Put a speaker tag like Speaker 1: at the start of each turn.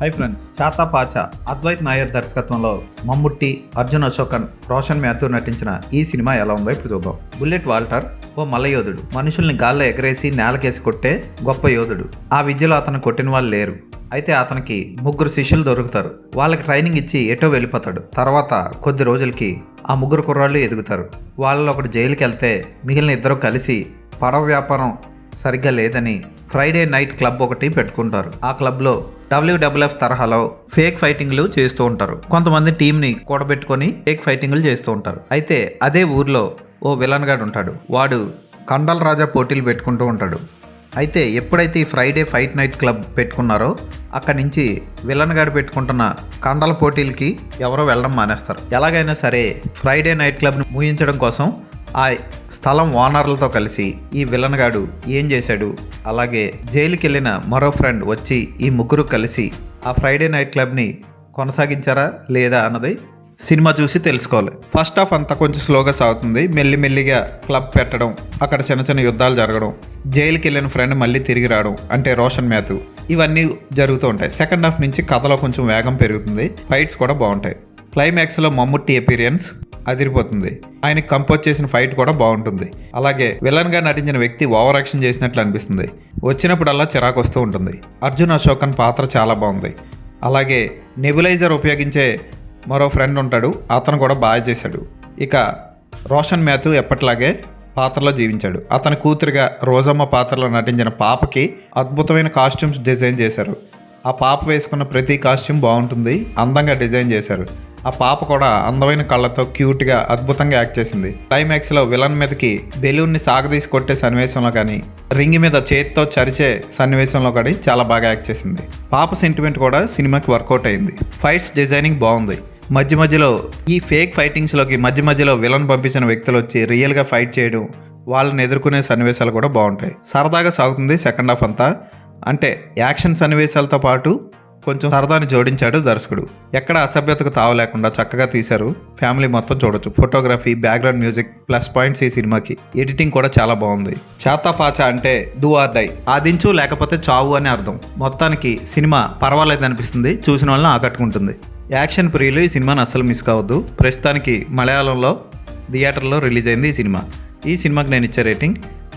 Speaker 1: Hi friends, చాతా పాచా Advait Nair దర్శకత్వంలో Mammootty, Arjun Ashokan, Roshan Matthew నటించిన ఈ సినిమా ఎలా ఉందో ఇప్పుడు చూద్దాం. బుల్లెట్ వాల్టర్ ఓ మల్లయోధుడు. మనుషుల్ని గాల్లో ఎగరేసి నేలకేసి కొట్టే గొప్ప యోధుడు. ఆ విద్యలో అతను కొట్టిన వాళ్ళు లేరు. అయితే అతనికి 3 శిష్యులు దొరుకుతారు. వాళ్ళకి ట్రైనింగ్ ఇచ్చి ఎటో వెళ్ళిపోతాడు. తర్వాత కొద్ది రోజులకి ఆ 3 కుర్రాళ్ళు ఎదుగుతారు. వాళ్ళలో ఒకటి జైలుకి వెళ్తే మిగిలిన 2 కలిసి పడవ వ్యాపారం సరిగ్గా లేదని ఫ్రైడే నైట్ క్లబ్ ఒకటి పెట్టుకుంటారు. ఆ క్లబ్లో WWF తరహాలో ఫేక్ ఫైటింగ్లు చేస్తూ ఉంటారు. కొంతమంది టీంని కూడబెట్టుకొని ఫేక్ ఫైటింగ్లు చేస్తూ ఉంటారు. అయితే అదే ఊర్లో ఓ విలన్ గాడు ఉంటాడు. వాడు కండల రాజా పోటీలు పెట్టుకుంటూ ఉంటాడు. అయితే ఎప్పుడైతే ఈ ఫ్రైడే ఫైట్ నైట్ క్లబ్ పెట్టుకున్నారో అక్కడి నుంచి విలన్ గాడు పెట్టుకుంటున్న కండల పోటీలకి ఎవరో వెళ్ళడం మానేస్తారు. ఎలాగైనా సరే ఫ్రైడే నైట్ క్లబ్ని ముగించడం కోసం ఆ స్థలం ఓనర్లతో కలిసి ఈ విలన్ గాడు ఏం చేశాడు, అలాగే జైలుకి వెళ్ళిన మరో ఫ్రెండ్ వచ్చి ఈ 3 కలిసి ఆ ఫ్రైడే నైట్ క్లబ్ని కొనసాగించారా లేదా అన్నది సినిమా చూసి తెలుసుకోవాలి. ఫస్ట్ హాఫ్ అంతా కొంచెం స్లోగా సాగుతుంది. మెల్లిమెల్లిగా క్లబ్ పెట్టడం, అక్కడ చిన్న చిన్న యుద్ధాలు జరగడం, జైలుకి వెళ్ళిన ఫ్రెండ్ మళ్ళీ తిరిగి రావడం అంటే రోషన్ మాథ్యూ, ఇవన్నీ జరుగుతూ ఉంటాయి. సెకండ్ హాఫ్ నుంచి కథలో కొంచెం వేగం పెరుగుతుంది. ఫైట్స్ కూడా బాగుంటాయి. క్లైమాక్స్లో మమ్ముట్టి అపీరియన్స్ అదిరిపోతుంది. ఆయనకి కంపోజ్ చేసిన ఫైట్ కూడా బాగుంటుంది. అలాగే విలన్గా నటించిన వ్యక్తి ఓవర్ యాక్షన్ చేసినట్లు అనిపిస్తుంది. వచ్చినప్పుడల్లా చిరాకు వస్తూ ఉంటుంది. అర్జున్ అశోకన్ పాత్ర చాలా బాగుంది. అలాగే నెబులైజర్ ఉపయోగించే మరో ఫ్రెండ్ ఉంటాడు, అతను కూడా బాగా చేశాడు. ఇక రోషన్ మాథ్యూ ఎప్పట్లాగే పాత్రలో జీవించాడు. అతని కూతురుగా రోజమ్మ పాత్రలో నటించిన పాపకి అద్భుతమైన కాస్ట్యూమ్స్ డిజైన్ చేశారు. ఆ పాప వేసుకున్న ప్రతి కాస్ట్యూమ్ బాగుంటుంది, అందంగా డిజైన్ చేశారు. ఆ పాప కూడా అందమైన కళ్ళతో క్యూట్గా అద్భుతంగా యాక్ట్ చేసింది. క్లైమాక్స్లో విలన్ మీదకి బెలూన్ని సాగదీసి కొట్టే సన్నివేశంలో కానీ, రింగ్ మీద చేతితో చరిచే సన్నివేశంలో కానీ చాలా బాగా యాక్ట్ చేసింది. పాప సెంటిమెంట్ కూడా సినిమాకి వర్కౌట్ అయింది. ఫైట్స్ డిజైనింగ్ బాగుంది. మధ్య మధ్యలో ఈ ఫేక్ ఫైటింగ్స్లోకి మధ్య మధ్యలో విలన్ పంపించిన వ్యక్తులు వచ్చి రియల్గా ఫైట్ చేయడం, వాళ్ళని ఎదుర్కొనే సన్నివేశాలు కూడా బాగుంటాయి. సరదాగా సాగుతుంది సెకండ్ హాఫ్ అంతా. అంటే యాక్షన్ సన్నివేశాలతో పాటు కొంచెం సరదాని జోడించాడు దర్శకుడు. ఎక్కడ అసభ్యతకు తావు లేకుండా చక్కగా తీశారు. ఫ్యామిలీ మొత్తం చూడొచ్చు. Photography, background music plus points ఈ సినిమాకి. ఎడిటింగ్ కూడా చాలా బాగుంది. చాతా పాచా అంటే డూ ఆర్ డై, ఆదించు లేకపోతే చావు అని అర్థం. మొత్తానికి సినిమా పర్వాలేదు అనిపిస్తుంది. చూసిన వాళ్ళని ఆకట్టుకుంటుంది. యాక్షన్ ప్రియులు ఈ సినిమాని అస్సలు మిస్ కావద్దు. ప్రస్తుతానికి మలయాళంలో థియేటర్లో రిలీజ్ అయింది ఈ సినిమా. ఈ సినిమాకి నేను ఇచ్చే రేటింగ్